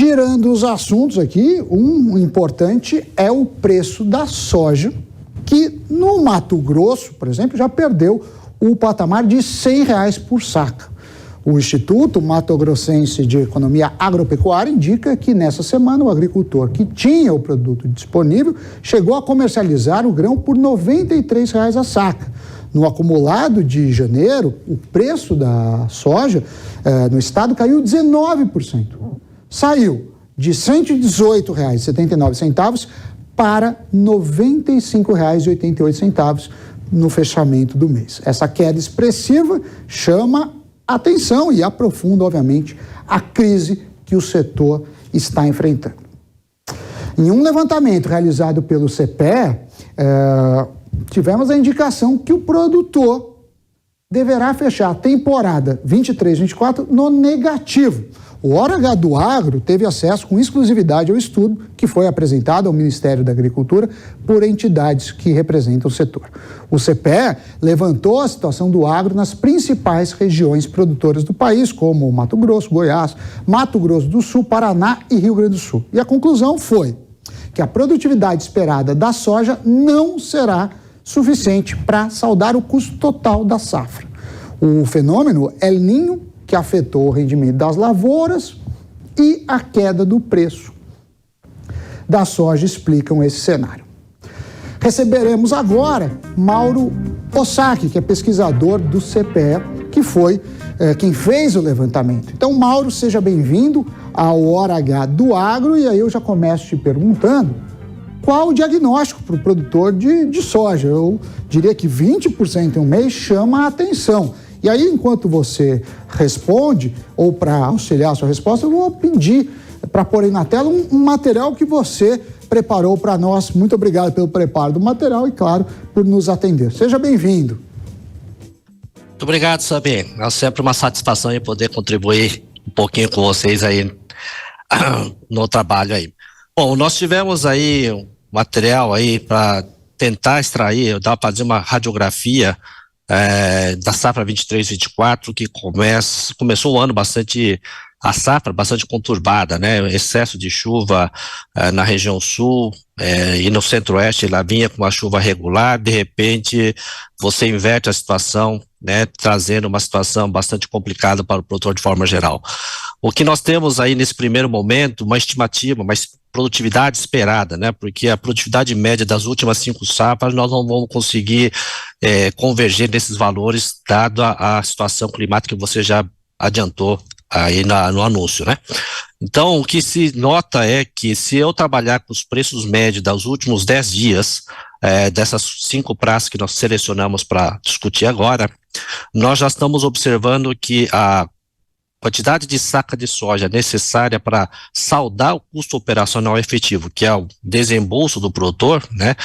Girando os assuntos aqui, um importante é o preço da soja, que no Mato Grosso, por exemplo, já perdeu o patamar de R$100 por saca. O Instituto Mato Grossense de Economia Agropecuária indica que nessa semana o agricultor que tinha o produto disponível chegou a comercializar o grão por R$93 a saca. No acumulado de janeiro, o preço da soja no estado caiu 19%. Saiu de R$ 118,79 para R$ 95,88 no fechamento do mês. Essa queda expressiva chama atenção e aprofunda, obviamente, a crise que o setor está enfrentando. Em um levantamento realizado pelo CPE, tivemos a indicação que o produtor deverá fechar a temporada 23-24 no negativo. O Hora H do Agro teve acesso com exclusividade ao estudo que foi apresentado ao Ministério da Agricultura por entidades que representam o setor. O CPE levantou a situação do agro nas principais regiões produtoras do país, como Mato Grosso, Goiás, Mato Grosso do Sul, Paraná e Rio Grande do Sul. E a conclusão foi que a produtividade esperada da soja não será suficiente para saldar o custo total da safra. O fenômeno El Niño, que afetou o rendimento das lavouras, e a queda do preço da soja explicam esse cenário. Receberemos agora Mauro Osaki, que é pesquisador do CPE, que foi quem fez o levantamento. Então, Mauro, seja bem-vindo ao Hora H do Agro, e aí eu já começo te perguntando qual o diagnóstico para o produtor de soja. Eu diria que 20% em um mês chama a atenção. E aí, enquanto você responde, ou para auxiliar a sua resposta, eu vou pedir para pôr aí na tela um material que você preparou para nós. Muito obrigado pelo preparo do material e, claro, por nos atender. Seja bem-vindo. Muito obrigado, Samir. É sempre uma satisfação em poder contribuir um pouquinho com vocês aí no trabalho aí. Bom, nós tivemos aí um material aí para tentar extrair, dar para fazer uma radiografia da safra 23-24, que começou o ano a safra bastante conturbada, né? Excesso de chuva na região sul e no centro-oeste, ela vinha com uma chuva regular, de repente você inverte a situação, né? Trazendo uma situação bastante complicada para o produtor de forma geral. O que nós temos aí nesse primeiro momento, uma estimativa, uma produtividade esperada, né? Porque a produtividade média das últimas 5 safras nós não vamos conseguir converger nesses valores, dado a situação climática que você já adiantou aí no anúncio, né? Então, o que se nota é que se eu trabalhar com os preços médios dos últimos 10 dias, dessas 5 praças que nós selecionamos para discutir agora, nós já estamos observando que a quantidade de saca de soja necessária para saldar o custo operacional efetivo, que é o desembolso do produtor, né,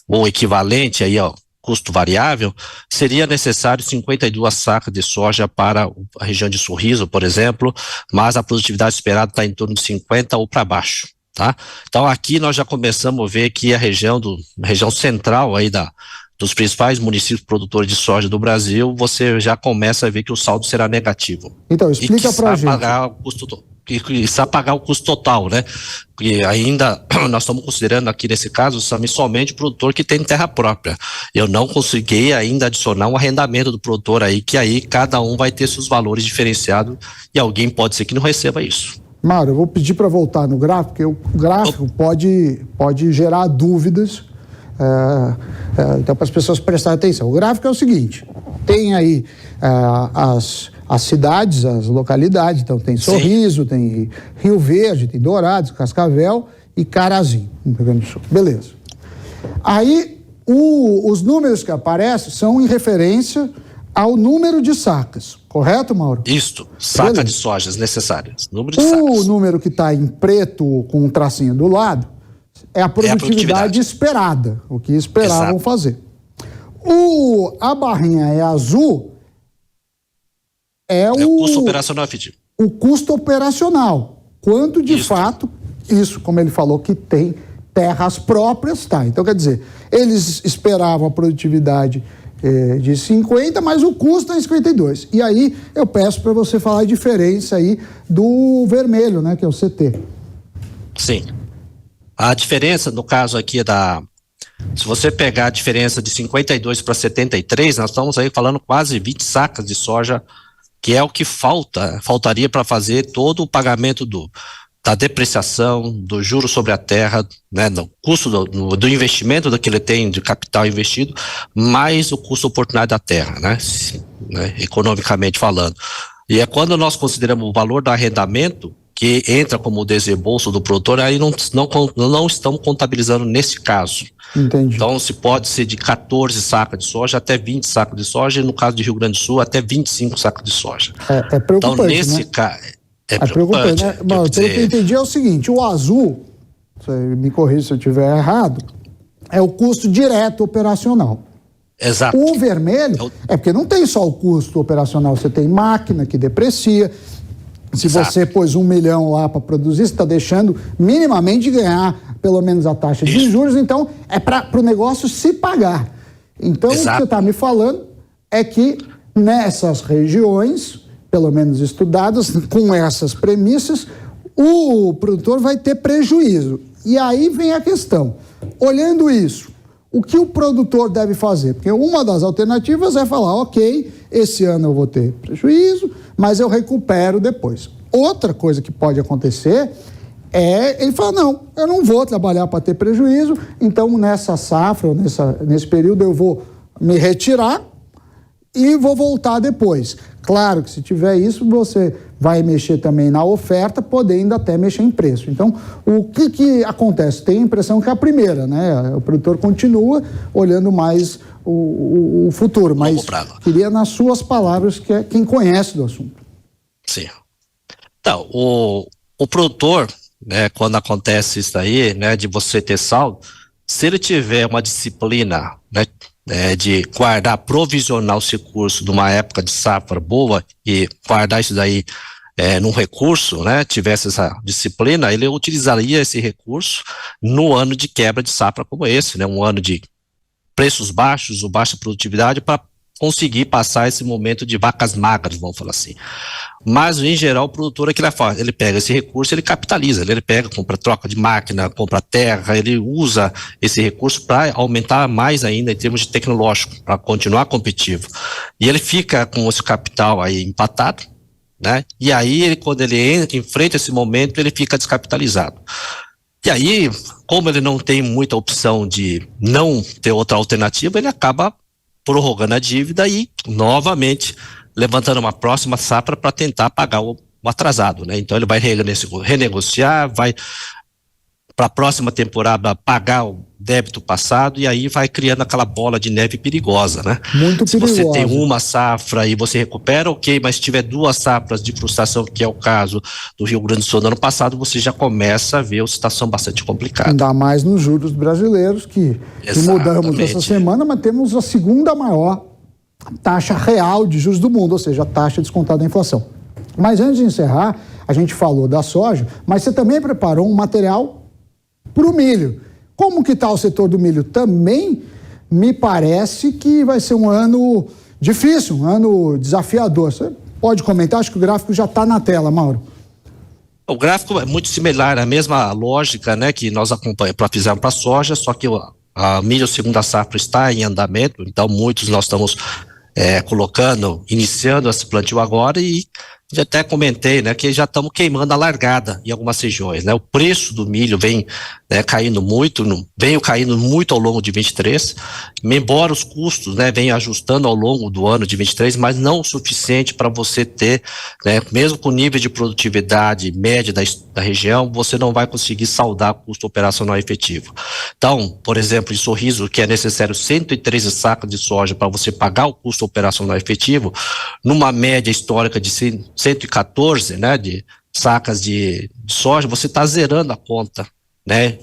ou equivalente aí ao custo variável, seria necessário 52 sacas de soja para a região de Sorriso, por exemplo, mas a produtividade esperada está em torno de 50 ou para baixo, tá? Então aqui nós já começamos a ver que a região central aí dos principais municípios produtores de soja do Brasil, você já começa a ver que o saldo será negativo. Então, explica para a gente. Precisa pagar o custo total, né? E ainda nós estamos considerando aqui nesse caso somente o produtor que tem terra própria. Eu não consegui ainda adicionar um arrendamento do produtor aí, que aí cada um vai ter seus valores diferenciados e alguém pode ser que não receba isso. Mauro, eu vou pedir para voltar no gráfico, porque o gráfico pode gerar dúvidas. Então, para as pessoas prestarem atenção. O gráfico é o seguinte: tem aí as cidades, as localidades, então tem Sorriso, tem Rio Verde, tem Dourados, Cascavel e Carazinho, no Rio Grande do Sul. Beleza. Aí, os números que aparecem são em referência ao número de sacas, correto, Mauro? Isto, saca de sojas necessárias, número de sacas. O sacas. número que está em preto com um tracinho do lado é a produtividade esperada, o que esperavam fazer. A barrinha é azul, é o custo operacional efetivo. O custo operacional. Quanto de fato, isso, como ele falou, que tem terras próprias, tá? Então, quer dizer, eles esperavam a produtividade de 50, mas o custo é 52. E aí eu peço para você falar a diferença aí do vermelho, né, que é o CT. Sim. A diferença, no caso aqui se você pegar a diferença de 52 para 73, nós estamos aí falando quase 20 sacas de soja, que é o que faltaria para fazer todo o pagamento da depreciação, do juro sobre a terra, né, do custo do investimento que ele tem de capital investido, mais o custo oportunário da terra, né, economicamente falando. E é quando nós consideramos o valor do arrendamento, que entra como desembolso do produtor, aí não estamos contabilizando nesse caso. Entendi. Então, se pode ser de 14 sacas de soja até 20 sacos de soja, e no caso de Rio Grande do Sul, até 25 sacos de soja. É preocupante, então, nesse caso, é preocupante, né? Mas, pelo que eu entendi é o seguinte, o azul, você me corrija se eu estiver errado, é o custo direto operacional. Exato. O vermelho é porque não tem só o custo operacional, você tem máquina que deprecia. Se Exato. Você pôs 1 milhão lá para produzir, você está deixando minimamente de ganhar pelo menos a taxa de juros, então é para o negócio se pagar. Então, Exato. O que você está me falando é que nessas regiões, pelo menos estudadas, com essas premissas, o produtor vai ter prejuízo. E aí vem a questão, olhando isso, o que o produtor deve fazer? Porque uma das alternativas é falar, ok, esse ano eu vou ter prejuízo, mas eu recupero depois. Outra coisa que pode acontecer é ele falar, não, eu não vou trabalhar para ter prejuízo, então nessa safra, nesse período eu vou me retirar e vou voltar depois. Claro que se tiver isso, você vai mexer também na oferta, podendo até mexer em preço. Então, o que acontece? Tem a impressão que é a primeira, né? O produtor continua olhando mais o futuro, mas queria nas suas palavras, que é quem conhece do assunto. Sim. Então, o produtor, né, quando acontece isso aí, né, de você ter saldo, se ele tiver uma disciplina, né, de guardar, provisionar os recursos numa época de safra boa e guardar isso daí num recurso, né, tivesse essa disciplina, ele utilizaria esse recurso no ano de quebra de safra como esse, né, um ano de preços baixos ou baixa produtividade para conseguir passar esse momento de vacas magras, vamos falar assim. Mas, em geral, o produtor é que ele pega esse recurso, ele capitaliza, ele pega, compra troca de máquina, compra terra, ele usa esse recurso para aumentar mais ainda em termos de tecnológico, para continuar competitivo. E ele fica com esse capital aí empatado, né? E aí, quando ele enfrenta esse momento, ele fica descapitalizado. E aí, como ele não tem muita opção de não ter outra alternativa, ele acaba prorrogando a dívida e, novamente, levantando uma próxima safra para tentar pagar o atrasado, né? Então ele vai renegociar, vai para a próxima temporada pagar o débito passado e aí vai criando aquela bola de neve perigosa, né? Muito perigosa. Se você tem uma safra e você recupera, ok, mas se tiver 2 safras de frustração, que é o caso do Rio Grande do Sul no ano passado, você já começa a ver uma situação bastante complicada. Ainda mais nos juros brasileiros, que mudamos essa semana, mas temos a segunda maior taxa real de juros do mundo, ou seja, a taxa descontada da inflação. Mas antes de encerrar, a gente falou da soja, mas você também preparou um material para o milho. Como que está o setor do milho? Também me parece que vai ser um ano difícil, um ano desafiador. Você pode comentar? Acho que o gráfico já está na tela, Mauro. O gráfico é muito similar, a mesma lógica, né, que nós fizemos para a soja, só que a milho segunda safra está em andamento, então muitos nós estamos iniciando esse plantio agora e já até comentei, né, que já estamos queimando a largada em algumas regiões, né, o preço do milho vem caindo muito, veio caindo muito ao longo de 23, embora os custos, né, venham ajustando ao longo do ano de 23, mas não o suficiente para você ter, né, mesmo com o nível de produtividade média da região, você não vai conseguir saldar o custo operacional efetivo. Então, por exemplo, em Sorriso, que é necessário 113 sacas de soja para você pagar o custo operacional efetivo, numa média histórica de 114, né, de sacas de soja, você está zerando a conta, né,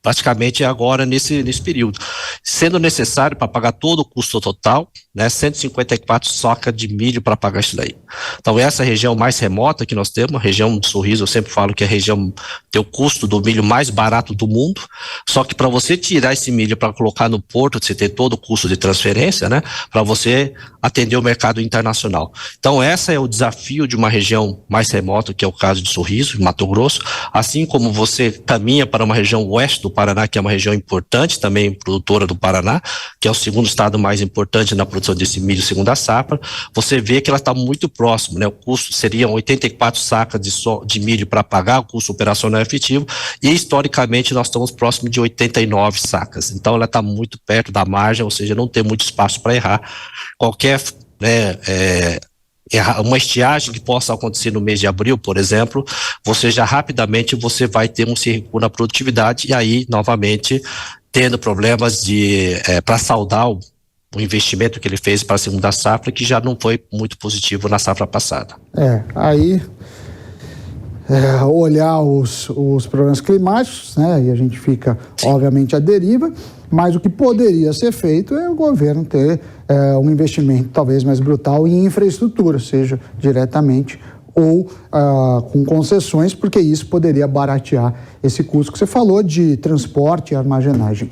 praticamente agora nesse período. sendo necessário para pagar todo o custo total, né, 154 sacas de milho para pagar isso daí. Então essa região mais remota que nós temos, a região do Sorriso, eu sempre falo que é a região tem o custo do milho mais barato do mundo, só que para você tirar esse milho para colocar no porto, você tem todo o custo de transferência, né, para você atender o mercado internacional. Então esse é o desafio de uma região mais remota, que é o caso de Sorriso, Mato Grosso, assim como você caminha para uma região oeste do Paraná, que é uma região importante também, produtora do Paraná, que é o segundo estado mais importante na produção desse milho, segundo a safra, você vê que ela está muito próximo, né? O custo seriam 84 sacas de milho para pagar o custo operacional efetivo, e historicamente nós estamos próximo de 89 sacas. Então ela está muito perto da margem, ou seja, não tem muito espaço para errar. Qualquer, né, uma estiagem que possa acontecer no mês de abril, por exemplo, você já rapidamente você vai ter um recuo na produtividade, e aí novamente tendo problemas para saldar o investimento que ele fez para a segunda safra, que já não foi muito positivo na safra passada. Olhar os problemas climáticos, né, e a gente fica, obviamente, à deriva, mas o que poderia ser feito é o governo ter um investimento talvez mais brutal em infraestrutura, seja diretamente ou com concessões, porque isso poderia baratear esse custo que você falou de transporte e armazenagem.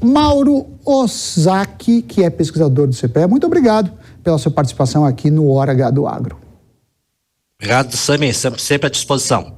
Mauro Ozaki, que é pesquisador do CPE, muito obrigado pela sua participação aqui no Hora H do Agro. Obrigado, Sami, sempre à disposição.